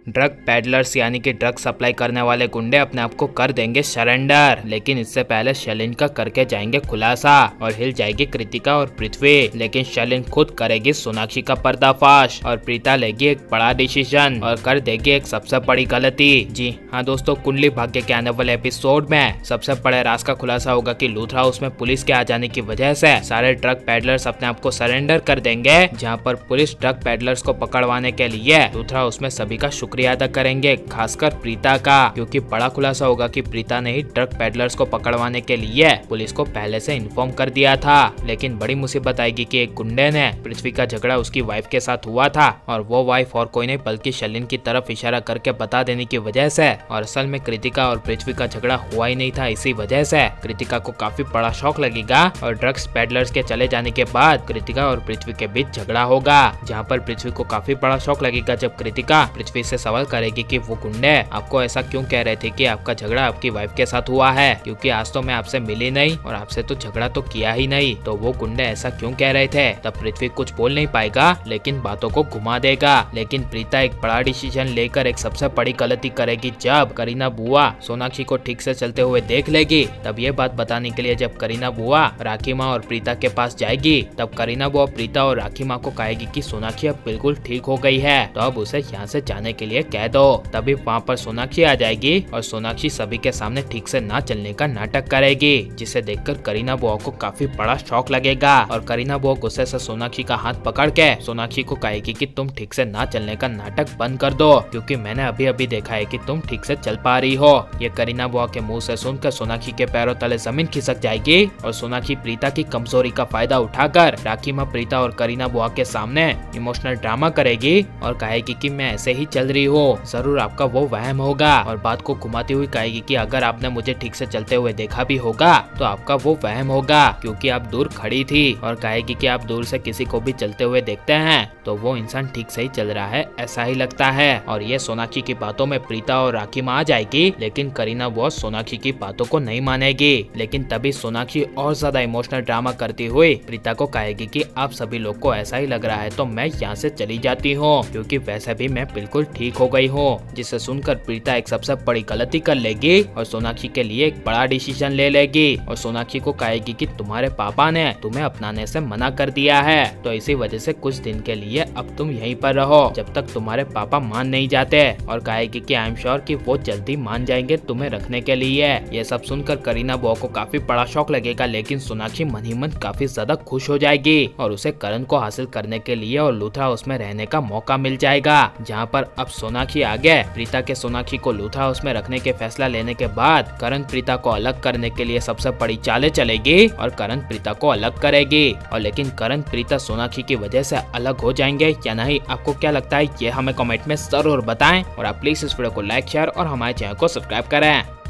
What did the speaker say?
Drug peddlers यानी कि drug supply करने वाले गुंडे अपने आप को कर देंगे सरेंडर, लेकिन इससे पहले शैलिन का करके जाएंगे खुलासा और हिल जाएगी कृतिका और पृथ्वी। लेकिन शैलिन खुद करेगी सोनाक्षी का पर्दाफाश और प्रीता लेगी एक बड़ा डिसीजन और कर देगी एक सबसे बड़ी गलती। जी हाँ दोस्तों, कुंडली भाग्य के आने वाले एपिसोड में सबसे बड़े राज का खुलासा होगा कि लूथरा हाउस में पुलिस के आ जाने की वजह से सारे ड्रग पैडलर्स अपने आप को सरेंडर कर देंगे, जहाँ पर पुलिस ड्रग पैडलर्स को पकड़वाने के लिए लूथरा हाउस में सभी का शुक्रिया अदा करेंगे, खासकर प्रीता का, क्योंकि बड़ा खुलासा होगा कि प्रीता ने ही ड्रग पैडलर्स को पकड़वाने के लिए पुलिस को पहले से इन्फॉर्म कर दिया था। लेकिन बड़ी मुसीबत आएगी कि एक गुंडे ने पृथ्वी का झगड़ा उसकी वाइफ के साथ हुआ था और वो वाइफ और कोई नहीं बल्कि शैलिन की तरफ इशारा करके बता देने की वजह से, और असल में कृतिका और पृथ्वी का झगड़ा हुआ ही नहीं था। इसी वजह से कृतिका को काफी बड़ा शौक लगेगा और ड्रग्स पैडलर्स के चले जाने के बाद कृतिका और पृथ्वी के बीच झगड़ा होगा, जहाँ पर पृथ्वी को काफी बड़ा शौक लगेगा जब कृतिका पृथ्वी से सवाल करेगी कि वो गुंडे आपको ऐसा क्यों कह रहे थे कि आपका झगड़ा आपकी वाइफ के साथ हुआ है, क्योंकि आज तो मैं आपसे मिली नहीं और आपसे तो झगड़ा तो किया ही नहीं, तो वो गुंडे ऐसा क्यों कह रहे थे। तब पृथ्वी कुछ बोल नहीं पाएगा लेकिन बातों को घुमा देगा। लेकिन प्रीता एक बड़ा डिसीजन लेकर एक सबसे बड़ी गलती करेगी जब करीना बुआ सोनाक्षी को ठीक से चलते हुए देख लेगी। तब ये बात बताने के लिए जब करीना बुआ राखी माँ और प्रीता के पास जाएगी, तब करीना बुआ प्रीता और राखी माँ को कहेगी कि सोनाक्षी अब बिल्कुल ठीक हो गई है, तो अब उसे यहाँ से जाने के लिए कह दो। तभी वहाँ पर सोनाक्षी आ जाएगी और सोनाक्षी सभी के सामने ठीक से ना चलने का नाटक करेगी, जिसे देखकर करीना बुआ को काफी बड़ा शौक लगेगा और करीना बुआ गुस्से से सोनाक्षी का हाथ पकड़ के सोनाक्षी को कहेगी कि तुम ठीक से ना चलने का नाटक बंद कर दो, क्योंकि मैंने अभी अभी देखा है कि तुम ठीक से चल पा रही हो। ये करीना बुआ के मुंह से सुनकर सोनाक्षी के पैरों तले जमीन खिसक जाएगी और सोनाक्षी प्रीता की कमजोरी का फायदा उठाकर राखी माँ प्रीता और करीना बुआ के सामने इमोशनल ड्रामा करेगी और कहेगी कि मैं ऐसे ही चल रही हूँ, जरूर आपका वो वहम होगा, और बात को घुमाती हुई कहेगी कि अगर आपने मुझे ठीक से चलते हुए देखा भी होगा तो आपका वो वहम होगा, क्योंकि आप दूर खड़ी थी, और कहेगी कि आप दूर से किसी को भी चलते हुए देखते हैं तो वो इंसान ठीक से ही चल रहा है, ऐसा ही लगता है। और ये सोनाक्षी की बातों में प्रीता और राखी माँ आ जाएगी, लेकिन करीना बुआ सोनाक्षी की बातों को नहीं मानेगी। लेकिन तभी सोनाक्षी और ज्यादा इमोशनल ड्रामा करती हुई प्रीता को कहेगी कि आप सभी लोग को ऐसा ही लग रहा है तो मैं यहाँ से चली जाती हूँ, क्योंकि वैसे भी मैं बिल्कुल ठीक हो गई हूँ। जिसे सुनकर प्रीता एक सबसे बड़ी गलती कर लेगी और सोनाक्षी के लिए एक बड़ा डिसीजन ले लेगी और सोनाक्षी को कहेगी कि तुम्हारे पापा ने तुम्हें अपनाने से मना कर दिया है, तो इसी वजह से कुछ दिन के लिए अब तुम यहीं पर रहो जब तक तुम्हारे पापा मान नहीं जाते, और कहेगी कि आई एम श्योर कि वो जल्दी मान जाएंगे तुम्हें रखने के लिए। ये सब सुनकर करीना बुआ को काफी बड़ा शौक लगेगा, लेकिन सोनाक्षी मन ही मन काफी ज्यादा खुश हो जाएगी और उसे करण को हासिल करने के लिए और लूथरा हाउस में रहने का मौका मिल जाएगा, जहाँ पर अब सोनाक्षी आगे प्रीता के सोनाक्षी को लूथरा हाउस में रखने के फैसला लेने के बाद करण प्रीता को अलग करने के लिए सबसे बड़ी चालें चलेगी और करण प्रीता को अलग करेगी। और लेकिन करण प्रीता सोनाक्षी की वजह से अलग हो जाएंगे या नहीं, आपको क्या लगता है ये हमें कमेंट में जरूर बताएं, और आप प्लीज इस वीडियो को लाइक शेयर और हमारे चैनल को सब्सक्राइब करें।